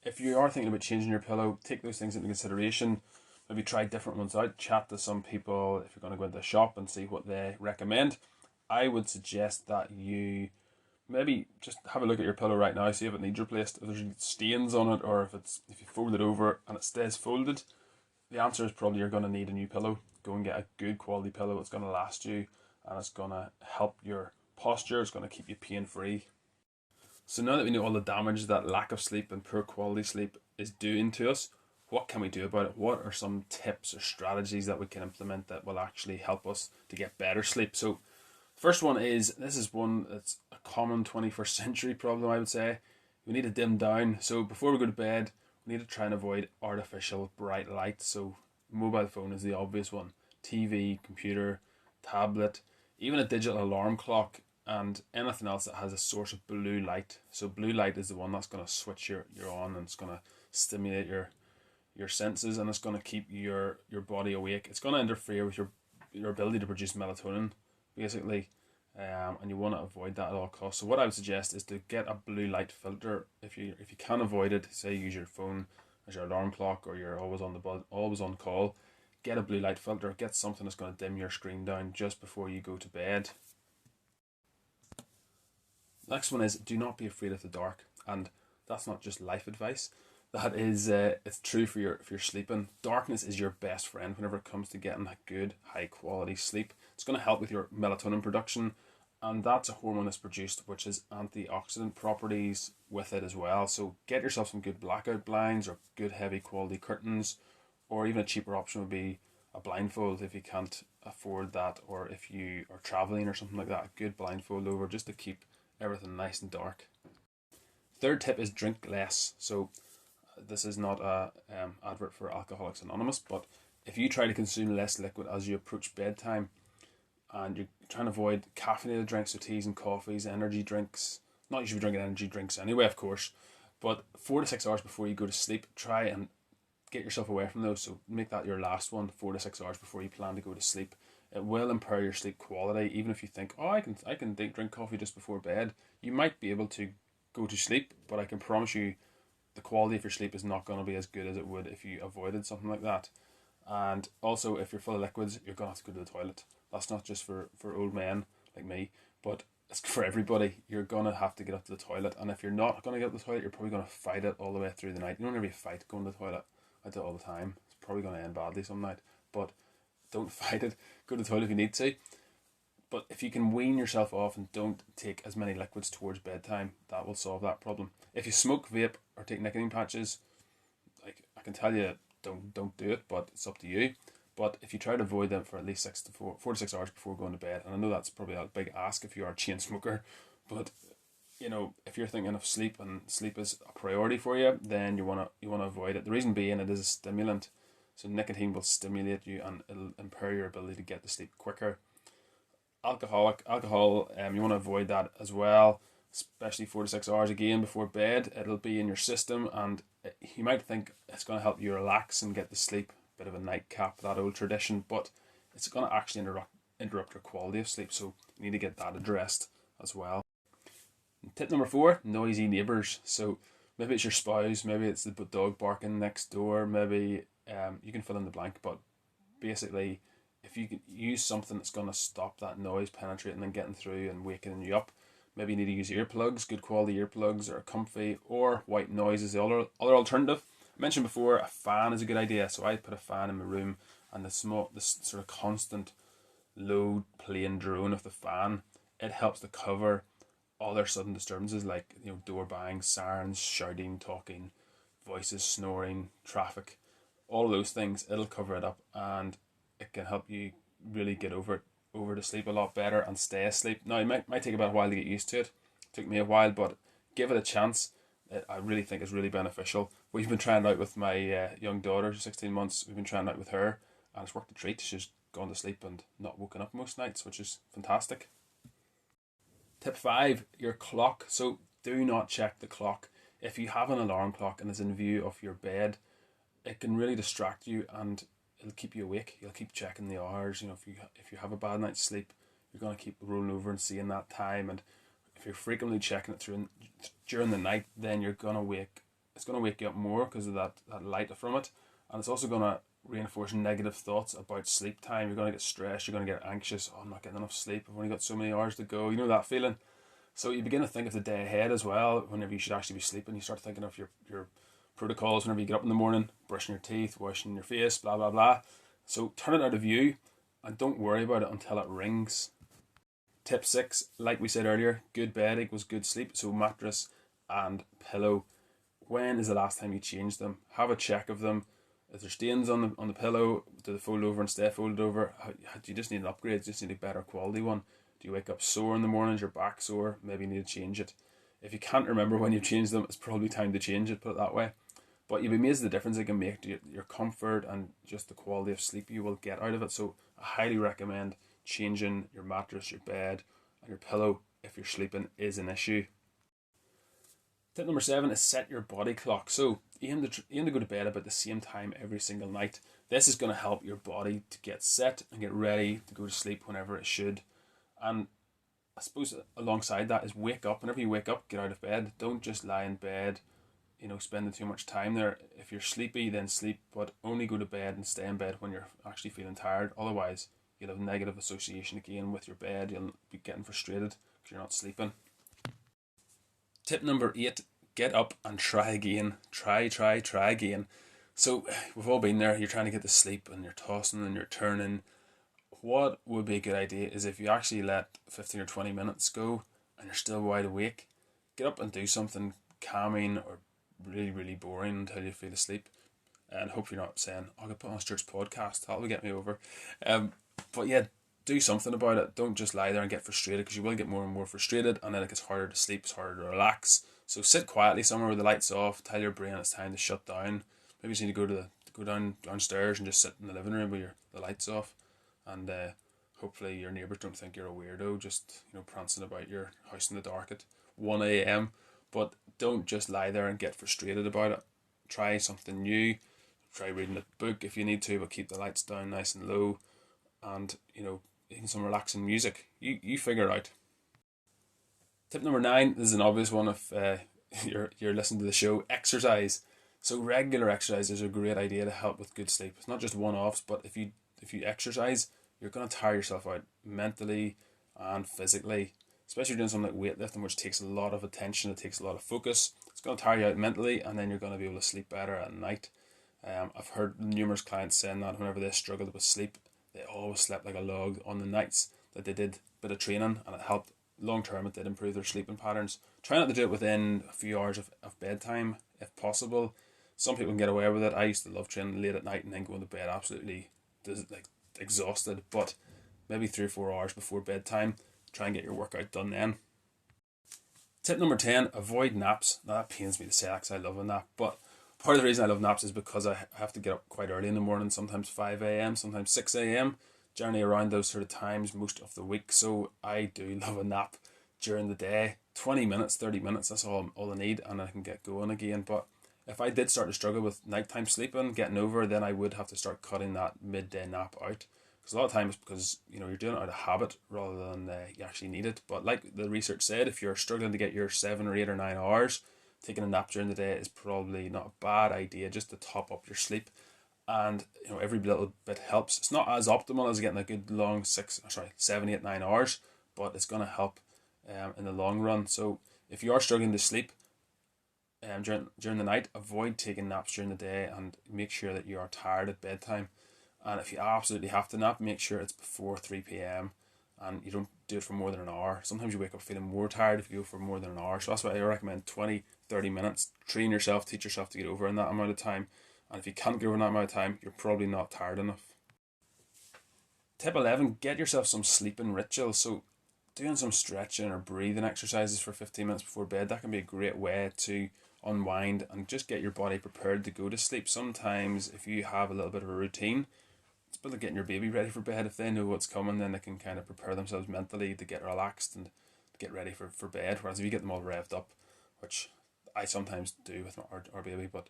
If you are thinking about changing your pillow, take those things into consideration. Maybe try different ones out. Chat to some people if you're going to go into a shop and see what they recommend. I would suggest that you maybe just have a look at your pillow right now, see if it needs replaced, if there's stains on it, or if you fold it over and it stays folded. The answer is probably you're going to need a new pillow. Go and get a good quality pillow that's going to last you, and it's going to help your posture, it's going to keep you pain free. So now that we know all the damage that lack of sleep and poor quality sleep is doing to us, what can we do about it? What are some tips or strategies that we can implement that will actually help us to get better sleep? So first one is, this is one that's a common 21st century problem, I would say. We need to dim down. So before we go to bed, we need to try and avoid artificial bright light. So mobile phone is the obvious one. TV, computer, tablet, even a digital alarm clock, and anything else that has a source of blue light. So blue light is the one that's going to switch your on, and it's going to stimulate your senses, and it's going to keep your body awake. It's going to interfere with your ability to produce melatonin, basically, and you want to avoid that at all costs. So what I would suggest is to get a blue light filter. If you can avoid it, say you use your phone as your alarm clock, or you're always on call, get a blue light filter. Get something that's going to dim your screen down just before you go to bed. Next one is, do not be afraid of the dark, and that's not just life advice. That is, it's true for your sleeping. Darkness is your best friend whenever it comes to getting a good, high quality sleep. It's going to help with your melatonin production, and that's a hormone that's produced which has antioxidant properties with it as well. So get yourself some good blackout blinds or good heavy quality curtains, or even a cheaper option would be a blindfold if you can't afford that, or if you are traveling or something like that, a good blindfold over just to keep everything nice and dark. Third tip is drink less. So this is not a advert for Alcoholics Anonymous, but if you try to consume less liquid as you approach bedtime, and you're trying to avoid caffeinated drinks, so teas and coffees, energy drinks, not you should be drinking energy drinks anyway, of course, but 4 to 6 hours before you go to sleep, try and get yourself away from those. So make that your last one, 4 to 6 hours before you plan to go to sleep. It will impair your sleep quality. Even if you think, oh, I can drink coffee just before bed, you might be able to go to sleep, but I can promise you the quality of your sleep is not going to be as good as it would if you avoided something like that. And also, if you're full of liquids, you're going to have to go to the toilet. That's not just for old men like me, but it's for everybody. You're going to have to get up to the toilet, and if you're not going to get up to the toilet, you're probably going to fight it all the way through the night. You don't really fight going to the toilet. I do it all the time. It's probably going to end badly some night, but don't fight it. Go to the toilet if you need to. But if you can wean yourself off and don't take as many liquids towards bedtime, that will solve that problem. If you smoke, vape, or take nicotine patches, like I can tell you, don't do it, but it's up to you. But if you try to avoid them for at least 4 to 6 hours before going to bed, and I know that's probably a big ask if you are a chain smoker, but you know, if you're thinking of sleep and sleep is a priority for you, then you wanna avoid it. The reason being, it is a stimulant, So nicotine will stimulate you and it'll impair your ability to get to sleep quicker. Alcohol, you want to avoid that as well, especially 4 to 6 hours again before bed. It'll be in your system, and you might think it's going to help you relax and get to sleep, bit of a nightcap, that old tradition, but it's going to actually interrupt your quality of sleep, so you need to get that addressed as well. And tip number 4, noisy neighbours. So maybe it's your spouse, maybe it's the dog barking next door, maybe you can fill in the blank, but basically if you can use something that's going to stop that noise penetrating and getting through and waking you up, maybe you need to use earplugs, good quality earplugs, or comfy, or white noise is the other alternative. I mentioned before, a fan is a good idea, so I put a fan in my room, and this sort of constant low playing drone of the fan, it helps to cover other sudden disturbances like door bangs, sirens, shouting, talking, voices, snoring, traffic, all of those things. It'll cover it up, and it can help you really get over to sleep a lot better and stay asleep. Now, it might take about a while to get used to it. It took me a while, but give it a chance. I really think it's really beneficial. We've been trying it out with my young daughter, 16 months. We've been trying it out with her, and it's worked a treat. She's gone to sleep and not woken up most nights, which is fantastic. Tip 5, your clock. So do not check the clock. If you have an alarm clock and it's in view of your bed, it can really distract you and it'll keep you awake. You'll keep checking the hours. If you have a bad night's sleep, you're going to keep rolling over and seeing that time. And if you're frequently checking it during the night, then it's going to wake you up more because of that light from it. And it's also going to reinforce negative thoughts about sleep time. You're going to get stressed. You're going to get anxious. Oh, I'm not getting enough sleep. I've only got so many hours to go. You know that feeling. So you begin to think of the day ahead as well. Whenever you should actually be sleeping, you start thinking of your protocols whenever you get up in the morning, brushing your teeth, washing your face, blah, blah, blah. So turn it out of view and don't worry about it until it rings. Tip 6, like we said earlier, good bed equals good sleep. So mattress and pillow. When is the last time you changed them? Have a check of them. If there's stains on the pillow, do they fold over and stay folded over? Do you just need an upgrade? Do you just need a better quality one? Do you wake up sore in the mornings, your back sore? Maybe you need to change it. If you can't remember when you've changed them, it's probably time to change it, put it that way. But you'll be amazed at the difference it can make to your comfort and just the quality of sleep you will get out of it. So I highly recommend changing your mattress, your bed, and your pillow if your sleeping is an issue. Tip number 7 is set your body clock. So aim to go to bed about the same time every single night. This is going to help your body to get set and get ready to go to sleep whenever it should. And I suppose alongside that is wake up. Whenever you wake up, get out of bed. Don't just lie in bed, spending too much time there. If you're sleepy, then sleep, but only go to bed and stay in bed when you're actually feeling tired. Otherwise, you'll have negative association again with your bed. You'll be getting frustrated because you're not sleeping. Tip number 8, get up and try again. Try again. So we've all been there. You're trying to get to sleep and you're tossing and you're turning. What would be a good idea is if you actually let 15 or 20 minutes go and you're still wide awake, get up and do something calming or really, really boring until you feel asleep. And hope you're not saying, I could put on a church podcast, that'll get me over. But yeah, do something about it. Don't just lie there and get frustrated, because you will get more and more frustrated, and then it gets harder to sleep, it's harder to relax. So sit quietly somewhere with the lights off, tell your brain it's time to shut down. Maybe you just need to go downstairs and just sit in the living room with the lights off, and hopefully your neighbours don't think you're a weirdo just prancing about your house in the dark at 1 a.m. But don't just lie there and get frustrated about it. Try something new. Try reading a book if you need to, but keep the lights down nice and low, and even some relaxing music. You figure it out. Tip number 9, this is an obvious one if you're listening to the show: exercise. So regular exercise is a great idea to help with good sleep. It's not just one-offs, but if you exercise, you're going to tire yourself out mentally and physically. Especially doing something like weightlifting, which takes a lot of attention, it takes a lot of focus. It's going to tire you out mentally, and then you're going to be able to sleep better at night. I've heard numerous clients saying that whenever they struggled with sleep, they always slept like a log on the nights that they did a bit of training, and it helped. Long term, it did improve their sleeping patterns. Try not to do it within a few hours of bedtime, if possible. Some people can get away with it. I used to love training late at night and then going to bed absolutely exhausted, but maybe 3 or 4 hours before bedtime, try and get your workout done then. Tip number 10, avoid naps. Now that pains me to say that because I love a nap, but Part of the reason I love naps is because I have to get up quite early in the morning, sometimes 5 a.m., sometimes 6 a.m., generally around those sort of times most of the week. So I do love a nap during the day. 20 minutes, 30 minutes, that's all I need, and I can get going again. But if I did start to struggle with nighttime sleeping, getting over, then I would have to start cutting that midday nap out. Because a lot of times, because you're doing it out of habit rather than you actually need it. But like the research said, if you're struggling to get your 7 or 8 or 9 hours, taking a nap during the day is probably not a bad idea, just to top up your sleep. And every little bit helps. It's not as optimal as getting a good long 7, 8, 9 hours, but it's going to help in the long run. So if you are struggling to sleep during the night, avoid taking naps during the day and make sure that you are tired at bedtime. And if you absolutely have to nap, make sure it's before 3 p.m. and you don't do it for more than an hour. Sometimes you wake up feeling more tired if you go for more than an hour. So that's why I recommend 20, 30 minutes. Train yourself, teach yourself to get over in that amount of time. And if you can't get over in that amount of time, you're probably not tired enough. Tip 11, get yourself some sleeping rituals. So doing some stretching or breathing exercises for 15 minutes before bed, that can be a great way to unwind and just get your body prepared to go to sleep. Sometimes if you have a little bit of a routine, it's a bit like getting your baby ready for bed. If they know what's coming, then they can kind of prepare themselves mentally to get relaxed and get ready for bed. Whereas if you get them all revved up, which I sometimes do with our baby, but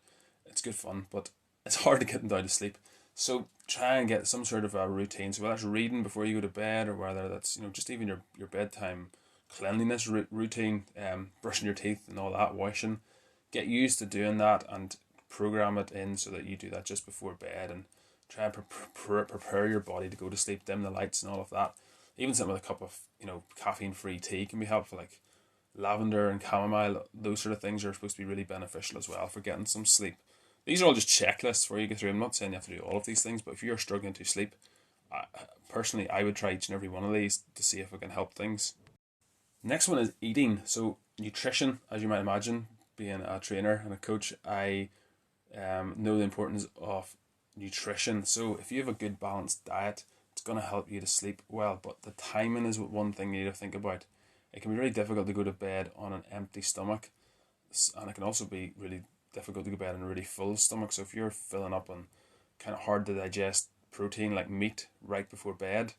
it's good fun, but it's hard to get them down to sleep. So try and get some sort of a routine. So whether that's reading before you go to bed, or whether that's just even your bedtime cleanliness routine, brushing your teeth and all that, washing, get used to doing that and program it in so that you do that just before bed, and try and prepare your body to go to sleep. Dim the lights and all of that. Even something with a cup of caffeine-free tea can be helpful, like lavender and chamomile. Those sort of things are supposed to be really beneficial as well for getting some sleep. These are all just checklists for you to get through. I'm not saying you have to do all of these things, but if you're struggling to sleep, personally, I would try each and every one of these to see if it can help things. Next one is eating. So nutrition, as you might imagine, being a trainer and a coach, I know the importance of nutrition. So if you have a good balanced diet, it's going to help you to sleep well. But the timing is one thing you need to think about. It can be really difficult to go to bed on an empty stomach, and it can also be really difficult to go to bed on a really full stomach. So if you're filling up on kind of hard to digest protein like meat right before bed,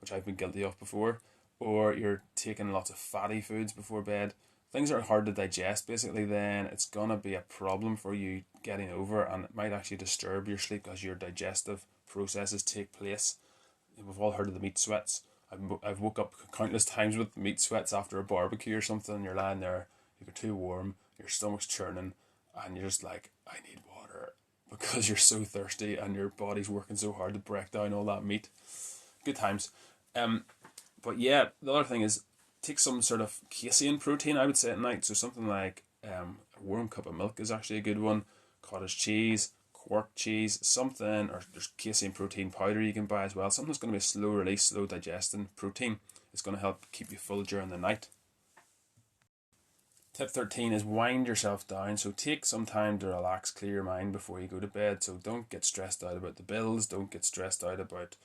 which I've been guilty of before, or you're taking lots of fatty foods before bed, things are hard to digest basically, then it's going to be a problem for you getting over, and it might actually disturb your sleep as your digestive processes take place. We've all heard of the meat sweats. I've woke up countless times with meat sweats after a barbecue or something. You're lying there, you're too warm, your stomach's churning, and you're just like, I need water, because you're so thirsty and your body's working so hard to break down all that meat. Good times. But yeah, the other thing is take some sort of casein protein, I would say, at night. So something like a warm cup of milk is actually a good one. Cottage cheese, quark cheese, something, or there's casein protein powder you can buy as well. Something that's going to be a slow release, slow digesting protein. It's going to help keep you full during the night. Tip 13 is wind yourself down. So take some time to relax, clear your mind before you go to bed. So don't get stressed out about the bills. Don't get stressed out about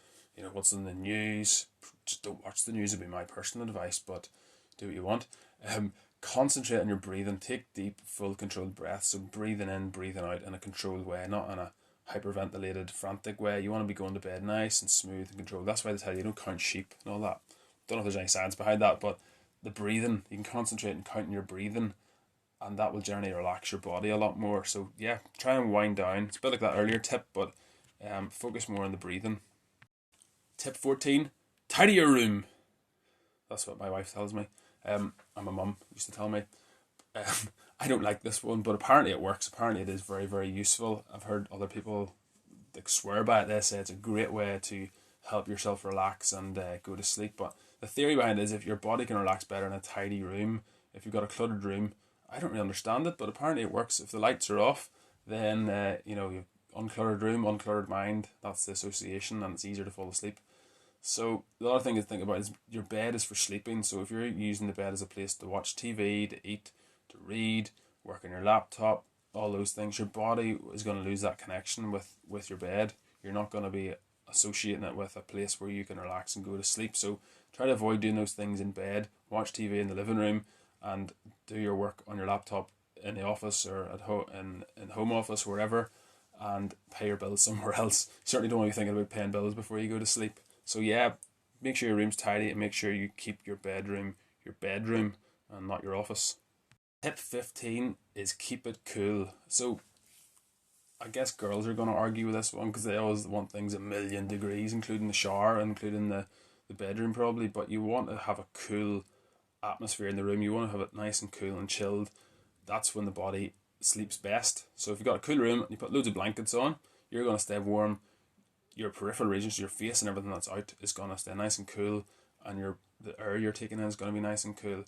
what's in the news. Just don't watch the news, would be my personal advice, but do what you want. Concentrate on your breathing. Take deep, full, controlled breaths. So breathing in, breathing out in a controlled way, not in a hyperventilated, frantic way. You want to be going to bed nice and smooth and controlled. That's why they tell you don't count sheep and all that. Don't know if there's any science behind that, but the breathing, you can concentrate on counting your breathing, and that will generally relax your body a lot more. So yeah, try and wind down. It's a bit like that earlier tip, but focus more on the breathing. Tip 14, tidy your room. That's what my wife tells me. And my mum used to tell me. I don't like this one, but apparently it works. Apparently it is very, very useful. I've heard other people swear by it. They say it's a great way to help yourself relax and go to sleep. But the theory behind it is if your body can relax better in a tidy room, if you've got a cluttered room, I don't really understand it, but apparently it works. If the lights are off, then you've uncluttered room, uncluttered mind. That's the association, and it's easier to fall asleep. So the other thing to think about is your bed is for sleeping. So if you're using the bed as a place to watch TV, to eat, to read, work on your laptop, all those things, your body is going to lose that connection with your bed. You're not going to be associating it with a place where you can relax and go to sleep. So try to avoid doing those things in bed. Watch TV in the living room and do your work on your laptop in the office or in home office, wherever, and pay your bills somewhere else. You certainly don't want to be thinking about paying bills before you go to sleep. So yeah, make sure your room's tidy and make sure you keep your bedroom and not your office. Tip 15 is keep it cool. So I guess girls are going to argue with this one because they always want things a million degrees, including the shower, including the bedroom probably, but you want to have a cool atmosphere in the room. You want to have it nice and cool and chilled. That's when the body sleeps best. So if you've got a cool room and you put loads of blankets on, you're going to stay warm. Your peripheral regions, your face and everything that's out is going to stay nice and cool, and the air you're taking in is going to be nice and cool.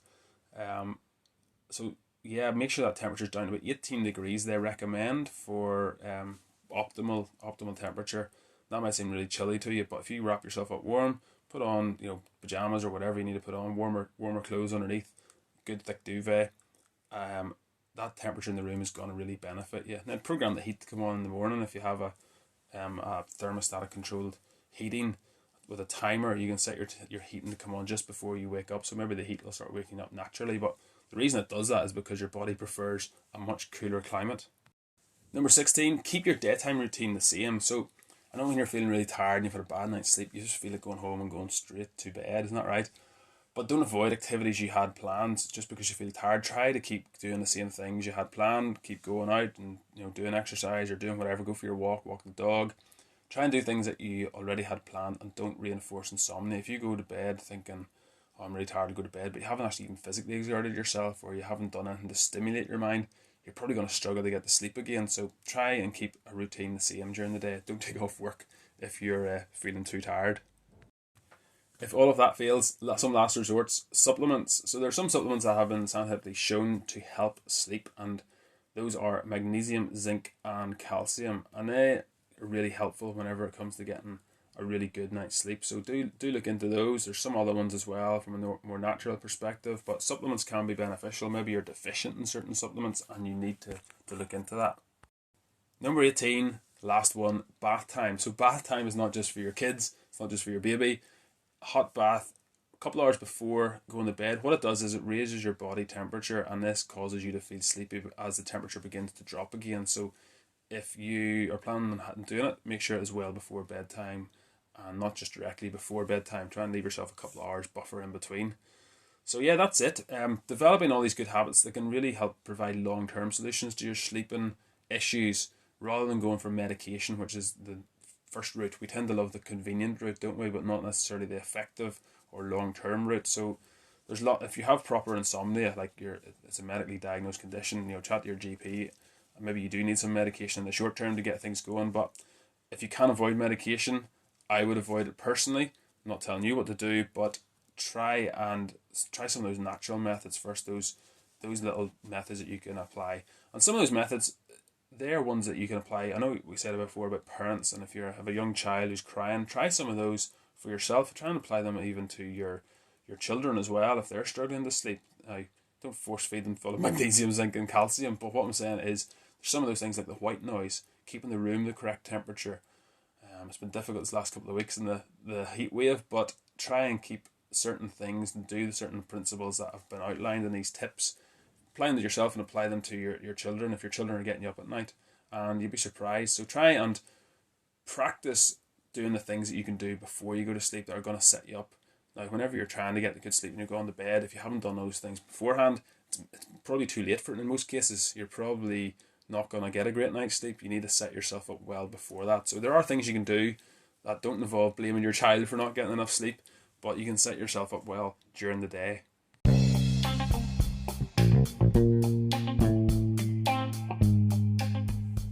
So yeah, make sure that temperature's down to about 18 degrees they recommend for optimal temperature. That might seem really chilly to you, but if you wrap yourself up warm, put on pajamas or whatever you need to put on, warmer clothes underneath, good thick duvet, that temperature in the room is going to really benefit you. Then program the heat to come on in the morning. If you have a thermostatic controlled heating with a timer, you can set your heating to come on just before you wake up, so maybe the heat will start waking up naturally. But the reason it does that is because your body prefers a much cooler climate. Number 16, keep your daytime routine the same. So I know when you're feeling really tired and you've had a bad night's sleep, you just feel like going home and going straight to bed, isn't that right? But don't avoid activities you had planned just because you feel tired. Try to keep doing the same things you had planned. Keep going out and doing exercise or doing whatever. Go for your walk the dog. Try and do things that you already had planned and don't reinforce insomnia. If you go to bed thinking, oh, I'm really tired to go to bed, but you haven't actually even physically exerted yourself or you haven't done anything to stimulate your mind, you're probably going to struggle to get to sleep again. So try and keep a routine the same during the day. Don't take off work if you're feeling too tired. If all of that fails, some last resorts, supplements. So there are some supplements that have been scientifically shown to help sleep, and those are magnesium, zinc, and calcium, and they are really helpful whenever it comes to getting a really good night's sleep. So do look into those. There's some other ones as well from a more natural perspective, but supplements can be beneficial. Maybe you're deficient in certain supplements and you need to look into that. Number 18, last one, bath time. So bath time is not just for your kids, it's not just for your baby. Hot bath a couple hours before going to bed, what it does is it raises your body temperature, and this causes you to feel sleepy as the temperature begins to drop again. So if you are planning on doing it, make sure it is well before bedtime and not just directly before bedtime. Try and leave yourself a couple of hours buffer in between. So yeah, that's it. Developing all these good habits that can really help provide long-term solutions to your sleeping issues rather than going for medication, which is the first route. We tend to love the convenient route, don't we, but not necessarily the effective or long-term route. So there's a lot. If you have proper insomnia, like it's a medically diagnosed condition, chat to your GP. Maybe you do need some medication in the short term to get things going, but if you can avoid medication, I would avoid it personally. I'm not telling you what to do, but try some of those natural methods first, those little methods that you can apply. And some of those methods, they're ones that you can apply. I know we said before about parents, and if you have a young child who's crying, try some of those for yourself. Try and apply them even to your children as well if they're struggling to sleep. Don't force feed them full of magnesium, zinc and calcium, but what I'm saying is there's some of those things like the white noise, keeping the room the correct temperature. It's been difficult this last couple of weeks in the heat wave, but try and keep certain things and do certain principles that have been outlined in these tips. Apply them to yourself and apply them to your children if your children are getting you up at night, and you'd be surprised. So try and practice doing the things that you can do before you go to sleep that are going to set you up. Now, whenever you're trying to get a good sleep and you're going to bed, if you haven't done those things beforehand, it's probably too late for it in most cases. You're probably not going to get a great night's sleep. You need to set yourself up well before that. So there are things you can do that don't involve blaming your child for not getting enough sleep, but you can set yourself up well during the day.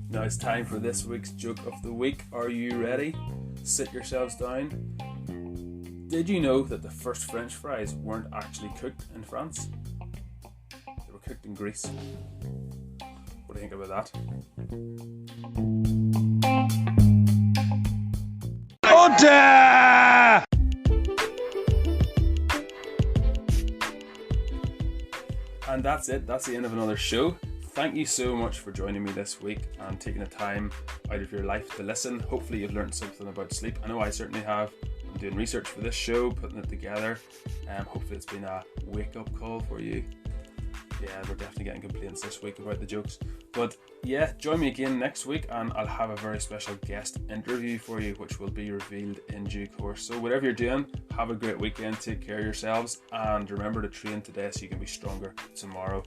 Now it's time for this week's joke of the week. Are you ready? Sit yourselves down. Did you know that the first French fries weren't actually cooked in France? They were cooked in Greece. What do you think about that? Order! And that's it. That's the end of another show. Thank you so much for joining me this week and taking the time out of your life to listen. Hopefully you've learned something about sleep. I know I certainly have. I'm doing research for this show, putting it together. Hopefully it's been a wake-up call for you. Yeah, we're definitely getting complaints this week about the jokes. But yeah, join me again next week and I'll have a very special guest interview for you, which will be revealed in due course. So whatever you're doing, have a great weekend, take care of yourselves, and remember to train today so you can be stronger tomorrow.